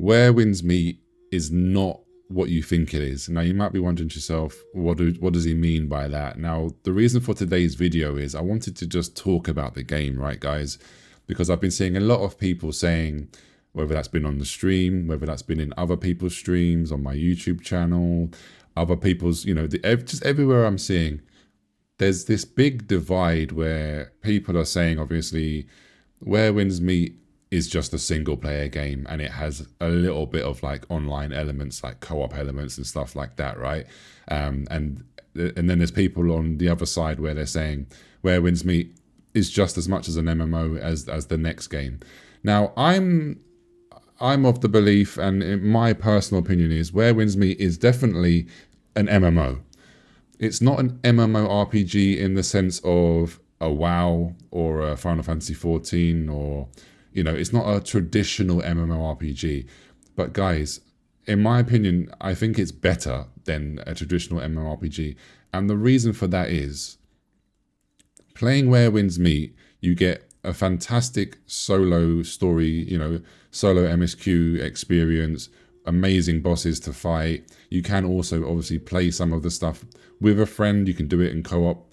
Where Winds Meet is not what you think it is. Now, you might be wondering to yourself, what does he mean by that? Now, the reason for today's video is I wanted to just talk about the game, right, guys? Because I've been seeing a lot of people saying, whether that's been on the stream, whether that's been in other people's streams, on my YouTube channel, other people's, just everywhere I'm seeing, there's this big divide where people are saying, obviously, Where Winds Meet is just a single player game and it has a little bit of like online elements, like co-op elements and stuff like that, right? And then there's people on the other side where they're saying Where Winds Meet is just as much as an MMO as the next game. Now, I'm of the belief, and in my personal opinion is, Where Winds Meet is definitely an MMO. It's not an MMORPG in the sense of a WoW or a Final Fantasy 14 or, it's not a traditional MMORPG. But guys, in my opinion, I think it's better than a traditional MMORPG. And the reason for that is, playing Where Winds Meet, you get a fantastic solo story, solo MSQ experience, amazing bosses to fight. You can also obviously play some of the stuff with a friend. You can do it in co-op.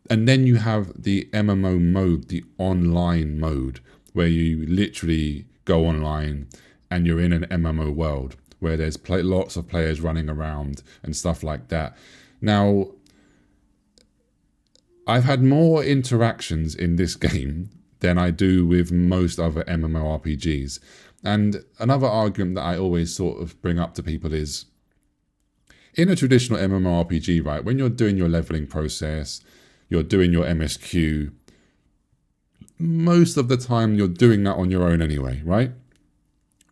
And then you have the MMO mode, the online mode, where you literally go online and you're in an MMO world where there's lots of players running around and stuff like that. Now, I've had more interactions in this game than I do with most other MMORPGs. And another argument that I always sort of bring up to people is, in a traditional MMORPG, right, when you're doing your leveling process, you're doing your MSQ, most of the time you're doing that on your own anyway, right?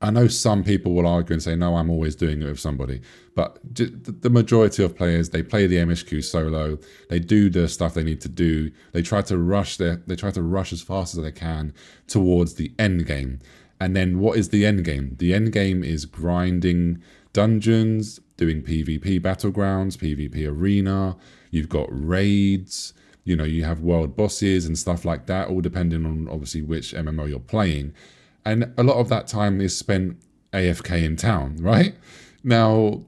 I know some people will argue and say, no, I'm always doing it with somebody. But the majority of players, they play the MSQ solo. They do the stuff they need to do. They try to rush as fast as they can towards the end game. And then what is the end game? The end game is grinding dungeons, doing PvP battlegrounds, PvP arena. You've got raids. You have world bosses and stuff like that, all depending on obviously which MMO you're playing. And a lot of that time is spent AFK in town, right? Now,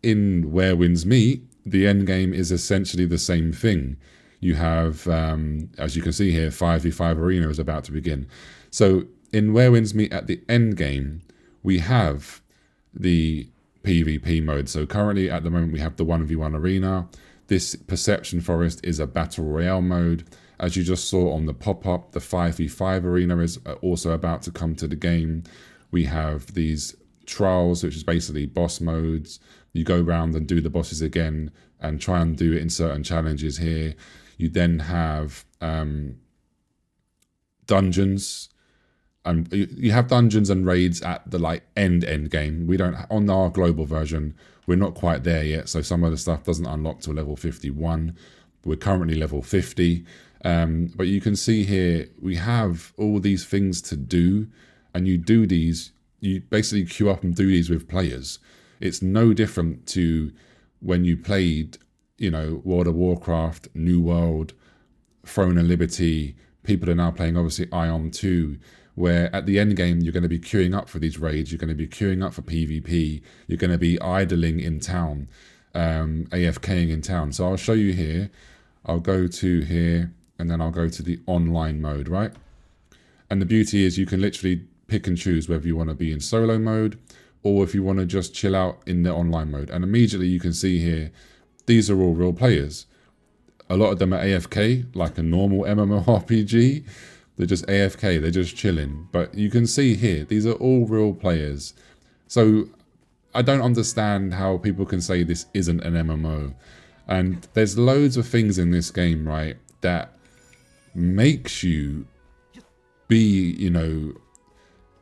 in Where Winds Meet, the end game is essentially the same thing. You have, as you can see here, 5v5 arena is about to begin. So in Where Winds Meet at the end game, we have the PvP mode. So currently at the moment we have the 1v1 arena. This Perception Forest is a Battle Royale mode. As you just saw on the pop-up, the 5v5 arena is also about to come to the game. We have these trials, which is basically boss modes. You go around and do the bosses again and try and do it in certain challenges here. You then have dungeons. And you have dungeons and raids at the end game. We don't, on our global version, we're not quite there yet. So some of the stuff doesn't unlock till level 51. We're currently level 50. But you can see here, we have all these things to do, and you do these, you basically queue up and do these with players. It's no different to when you played, World of Warcraft, New World, Throne of Liberty. People are now playing, obviously, IOM 2, where at the end game, you're going to be queuing up for these raids. You're going to be queuing up for PvP. You're going to be idling in town, AFKing in town. So I'll show you here. I'll go to here, and then I'll go to the online mode, right? And the beauty is you can literally pick and choose whether you want to be in solo mode or if you want to just chill out in the online mode. And immediately you can see here, these are all real players. A lot of them are AFK, like a normal MMORPG. They're just AFK, they're just chilling. But you can see here, these are all real players. So I don't understand how people can say this isn't an MMO. And there's loads of things in this game, right, that makes you be,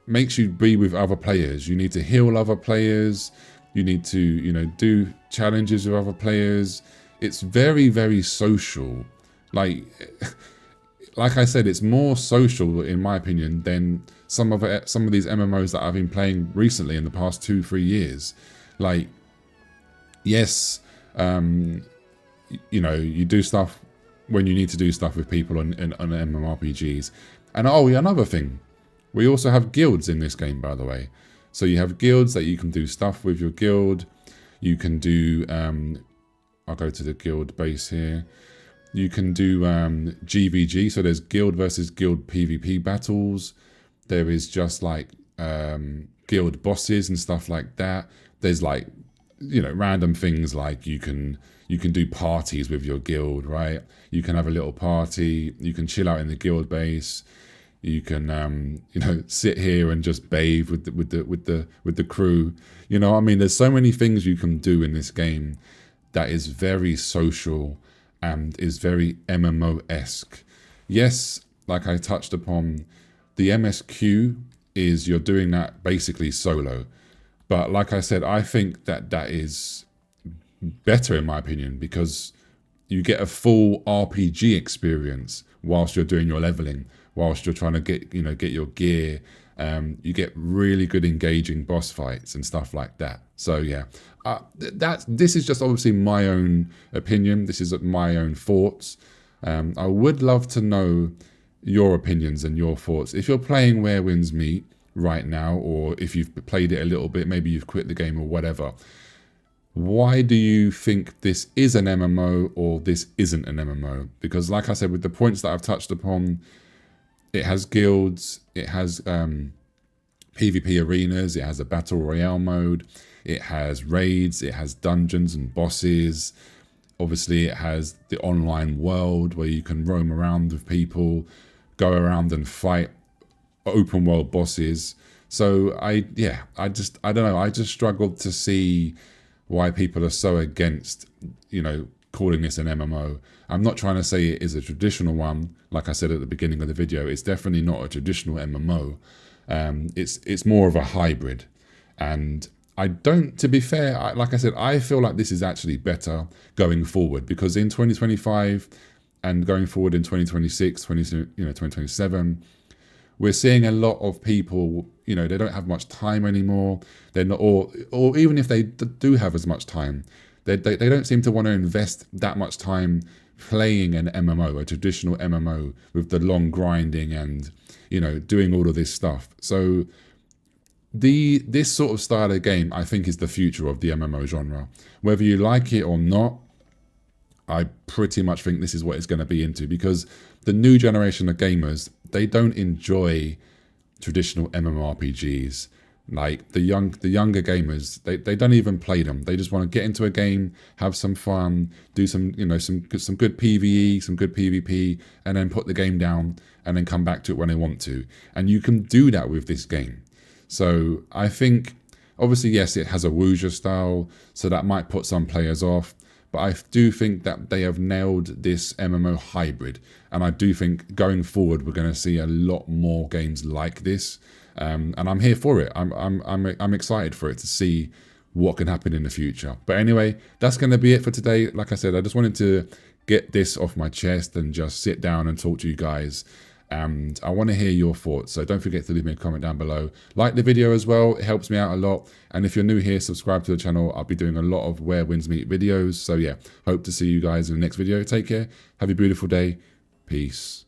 makes you be with other players. You need to heal other players. You need to, do challenges with other players. It's very, very social. Like I said, it's more social, in my opinion, than some of these MMOs that I've been playing recently in the past 2-3 years. Like, yes, you do stuff when you need to do stuff with people on MMORPGs. And oh, yeah, another thing, we also have guilds in this game, by the way. So you have guilds that you can do stuff with your guild. You can do, I'll go to the guild base here. You can do GVG, so there's guild versus guild PvP battles. There is just like guild bosses and stuff like that. There's like, you know, random things like you can do parties with your guild, right? You can have a little party. You can chill out in the guild base. You can, you know, sit here and just bathe with the crew. You know, I mean, there's so many things you can do in this game that is very social and is very MMO-esque. Yes, like I touched upon, the MSQ is you're doing that basically solo. But like I said, I think that that is better in my opinion, because you get a full RPG experience whilst you're doing your leveling, whilst you're trying to get your gear. You get really good engaging boss fights and stuff like that. So yeah, this is just obviously my own opinion. This is my own thoughts. I would love to know your opinions and your thoughts. If you're playing Where Winds Meet right now, or if you've played it a little bit, maybe you've quit the game or whatever, why do you think this is an MMO or this isn't an MMO? Because like I said, with the points that I've touched upon, it has guilds, it has PvP arenas, it has a battle royale mode, it has raids, it has dungeons and bosses. Obviously, it has the online world where you can roam around with people, go around and fight open world bosses. So I don't know. I just struggled to see why people are so against, you know, calling this an MMO. I'm not trying to say it is a traditional one. Like I said at the beginning of the video, it's definitely not a traditional MMO. It's more of a hybrid. And I don't, to be fair, like I said, I feel like this is actually better going forward, because in 2025 and going forward in 2026, 2027, we're seeing a lot of people, you know, they don't have much time anymore. They're not, or even if they do have as much time, they don't seem to want to invest that much time playing an MMO, a traditional MMO with the long grinding and, you know, doing all of this stuff. So this sort of style of game, I think, is the future of the MMO genre. Whether you like it or not, I pretty much think this is what it's going to be into, because the new generation of gamers, they don't enjoy traditional MMORPGs. Like the younger gamers, they don't even play them. They just want to get into a game, have some fun, do some good PvE, some good PvP, and then put the game down and then come back to it when they want to. And you can do that with this game. So I think, obviously, yes, it has a Wuxia style, so that might put some players off. But I do think that they have nailed this MMO hybrid, and I do think going forward we're going to see a lot more games like this, and I'm here for it. I'm excited for it, to see what can happen in the future. But anyway, that's going to be it for today. Like I said, I just wanted to get this off my chest and just sit down and talk to you guys. And I want to hear your thoughts, so don't forget to leave me a comment down below. Like the video as well, it helps me out a lot. And if you're new here, subscribe to the channel. I'll be doing a lot of Where Winds Meet videos. So yeah, hope to see you guys in the next video. Take care, have a beautiful day, peace.